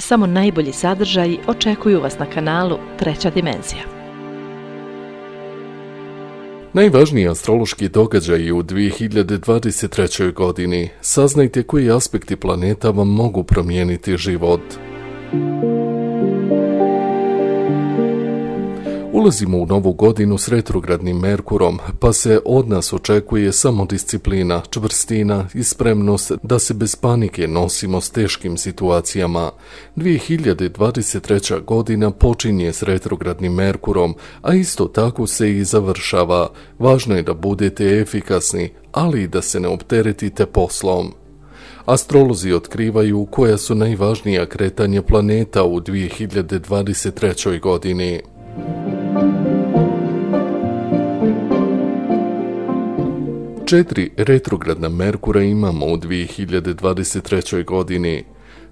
samo najbolji sadržaji očekuju vas na kanalu Treća dimenzija. Najvažniji astrološki događaji u 2023. godini. Saznajte koji aspekti planeta vam mogu promijeniti život. Ulazimo u novu godinu s retrogradnim Merkurom, pa se od nas očekuje samodisciplina, čvrstina i spremnost da se bez panike nosimo s teškim situacijama. 2023. godina počinje s retrogradnim Merkurom, a isto tako se i završava. Važno je da budete efikasni, ali i da se ne opteretite poslom. Astrolozi otkrivaju koja su najvažnija kretanja planeta u 2023. godini. Četiri retrogradna Merkura imamo u 2023. godini.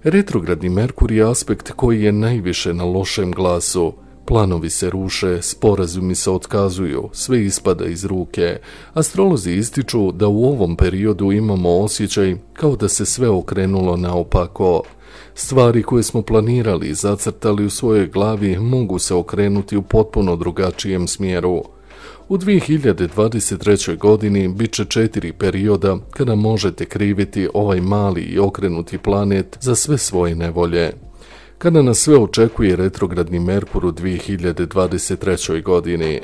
Retrogradni Merkur je aspekt koji je najviše na lošem glasu. Planovi se ruše, sporazumi se otkazuju, sve ispada iz ruke. Astrolozi ističu da u ovom periodu imamo osjećaj kao da se sve okrenulo naopako. Stvari koje smo planirali i zacrtali u svojoj glavi mogu se okrenuti u potpuno drugačijem smjeru. U 2023. godini bit će 4 perioda kada možete kriviti ovaj mali i okrenuti planet za sve svoje nevolje. Kada nas sve očekuje retrogradni Merkur u 2023. godini.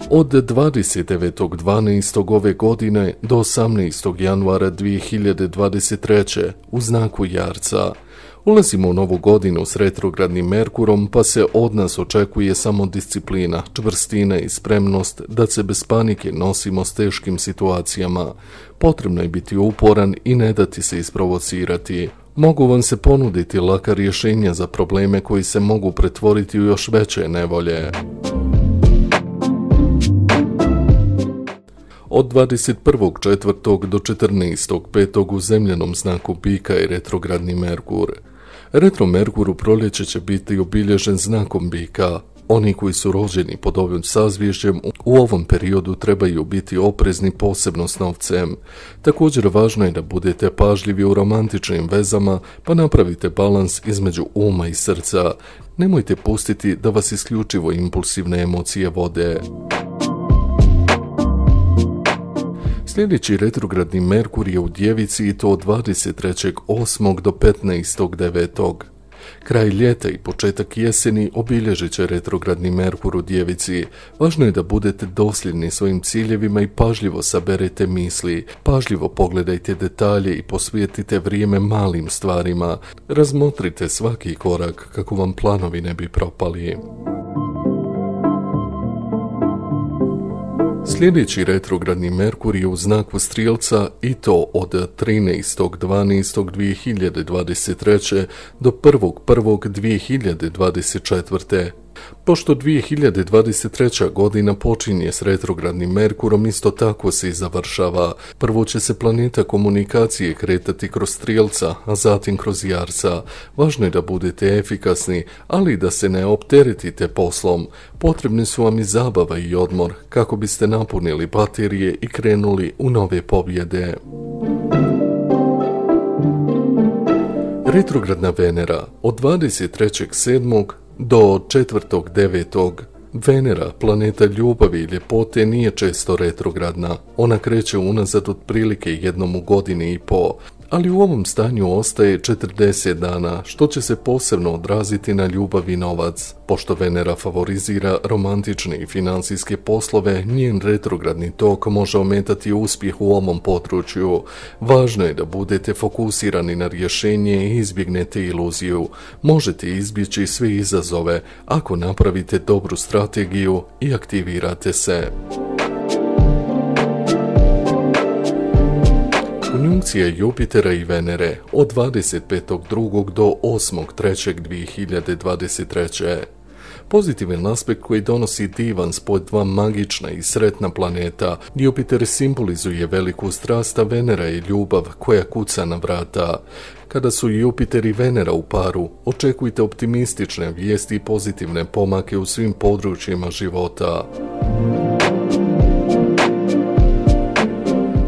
Od 29.12. ove godine do 18. januara 2023. u znaku Jarca. Ulazimo u novu godinu s retrogradnim Merkurom, pa se od nas očekuje samo disciplina, čvrstina i spremnost da se bez panike nosimo s teškim situacijama. Potrebno je biti uporan i ne dati se isprovocirati. Mogu vam se ponuditi laka rješenja za probleme koji se mogu pretvoriti u još veće nevolje. Od 21.4. do 14.5. u zemljanom znaku Bika je retrogradni Merkur. Retro Merkur u proljeće će biti obilježen znakom Bika. Oni koji su rođeni pod ovim sazvježđem u ovom periodu trebaju biti oprezni posebno s novcem. Također važno je da budete pažljivi u romantičnim vezama, pa napravite balans između uma i srca. Nemojte pustiti da vas isključivo impulsivne emocije vode. Sljedeći retrogradni Merkur je u Djevici i to od 23.8. do 15.9. Kraj ljeta i početak jeseni obilježit će retrogradni Merkur u Djevici. Važno je da budete dosljedni svojim ciljevima i pažljivo saberete misli. Pažljivo pogledajte detalje i posvetite vrijeme malim stvarima. Razmotrite svaki korak kako vam planovi ne bi propali. Sljedeći retrogradni Merkur je u znaku Strijelca i to od 13.12.2023. do 1.1.2024. Pošto 2023. godina počinje s retrogradnim Merkurom, isto tako se i završava. Prvo će se planeta komunikacije kretati kroz Strijelca, a zatim kroz Jarca. Važno je da budete efikasni, ali da se ne opteretite poslom. Potrebni su vam i zabava i odmor, kako biste napunili baterije i krenuli u nove pobjede. Retrogradna Venera od 23.7. do 4.9. Venera, planeta ljubavi i ljepote, nije često retrogradna. Ona kreće unazad otprilike jednom u godini i po, ali u ovom stanju ostaje 40 dana, što će se posebno odraziti na ljubav i novac. Pošto Venera favorizira romantične i financijske poslove, njen retrogradni tok može ometati uspjeh u ovom području. Važno je da budete fokusirani na rješenje i izbjegnete iluziju. Možete izbjeći sve izazove ako napravite dobru strategiju i aktivirate se. Konjunkcija Jupitera i Venere od 25.2. do 8.3.2023. Pozitivan aspekt koji donosi divan spoj dva magična i sretna planeta. Jupiter simbolizuje veliku strast, a Venera je ljubav koja kuca na vrata. Kada su Jupiter i Venera u paru, očekujte optimistične vijesti i pozitivne pomake u svim područjima života.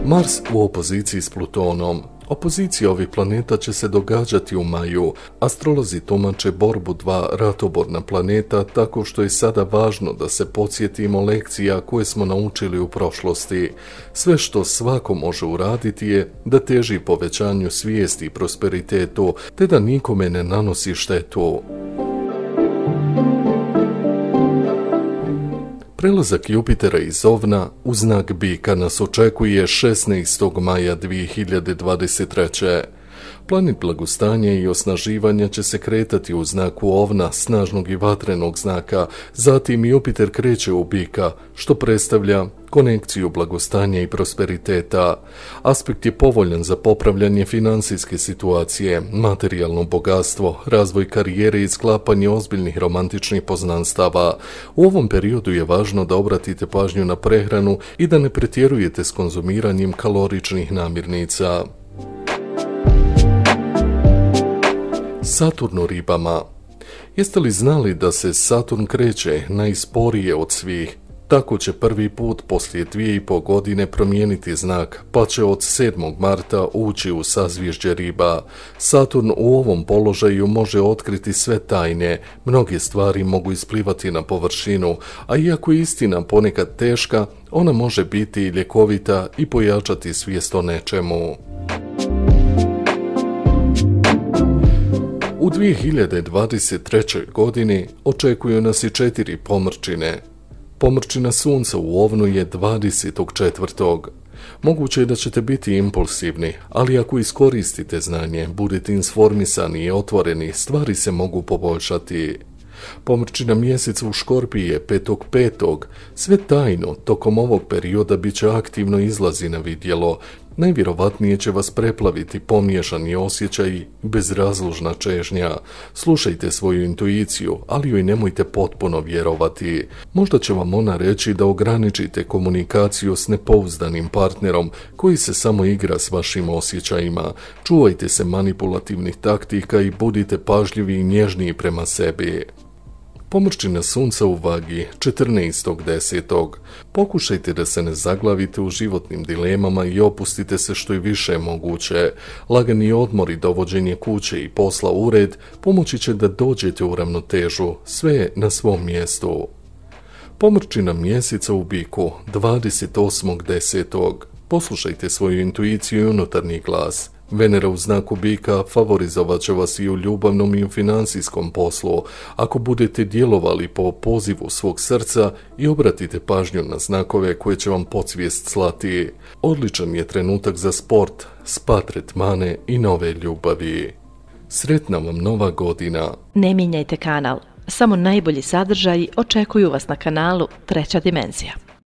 Mars u opoziciji s Plutonom. Opozicija ovih planeta će se događati u maju. Astrolozi tumače borbu dva ratoborna planeta tako što je sada važno da se podsjetimo lekcija koje smo naučili u prošlosti. Sve što svako može uraditi je da teži povećanju svijesti i prosperitetu, te da nikome ne nanosi štetu. Prelazak Jupitera iz Ovna u znak Bika nas očekuje 16. maja 2023. Planet blagostanja i osnaživanja će se kretati u znaku Ovna, snažnog i vatrenog znaka, zatim Jupiter kreće u Bika, što predstavlja konekciju blagostanja i prosperiteta. Aspekt je povoljan za popravljanje financijske situacije, materijalno bogatstvo, razvoj karijere i sklapanje ozbiljnih romantičnih poznanstava. U ovom periodu je važno da obratite pažnju na prehranu i da ne pretjerujete s konzumiranjem kaloričnih namirnica. Saturn u Ribama. Jeste li znali da se Saturn kreće najsporije od svih? Tako će prvi put poslije 2,5 godine promijeniti znak, pa će od 7. marta ući u sazvježđe Riba. Saturn u ovom položaju može otkriti sve tajne, mnoge stvari mogu isplivati na površinu, a iako je istina ponekad teška, ona može biti i ljekovita i pojačati svijest o nečemu. U 2023. godini očekuju nas i 4 pomrčine. Pomrčina Sunca u Ovnu je 24. Moguće je da ćete biti impulsivni, ali ako iskoristite znanje, budete informisani i otvoreni, stvari se mogu poboljšati. Pomrčina Mjeseca u Škorpiji je 5.5. Sve tajno tokom ovog perioda bit će aktivno izlazi na vidjelo. Najvjerovatnije će vas preplaviti pomiješani osjećaji, bezrazložna čežnja. Slušajte svoju intuiciju, ali joj nemojte potpuno vjerovati. Možda će vam ona reći da ograničite komunikaciju s nepouzdanim partnerom koji se samo igra s vašim osjećajima. Čuvajte se manipulativnih taktika i budite pažljivi i nježniji prema sebi. Pomrčina Sunca u Vagi 14.10. Pokušajte da se ne zaglavite u životnim dilemama i opustite se što je više moguće. Lagani odmor i dovođenje kuće i posla u red pomoći će da dođete u ravnotežu, sve je na svom mjestu. Pomrčina Mjeseca u Biku 28.10. Poslušajte svoju intuiciju i unutarnji glas. Venera u znaku Bika favorizovat će vas i u ljubavnom i u financijskom poslu. Ako budete djelovali po pozivu svog srca i obratite pažnju na znakove koje će vam podsvijest slati. Odličan je trenutak za sport, spa tretmane i nove ljubavi. Sretna vam nova godina! Ne mijenjajte kanal, samo najbolji sadržaji očekuju vas na kanalu Treća dimenzija.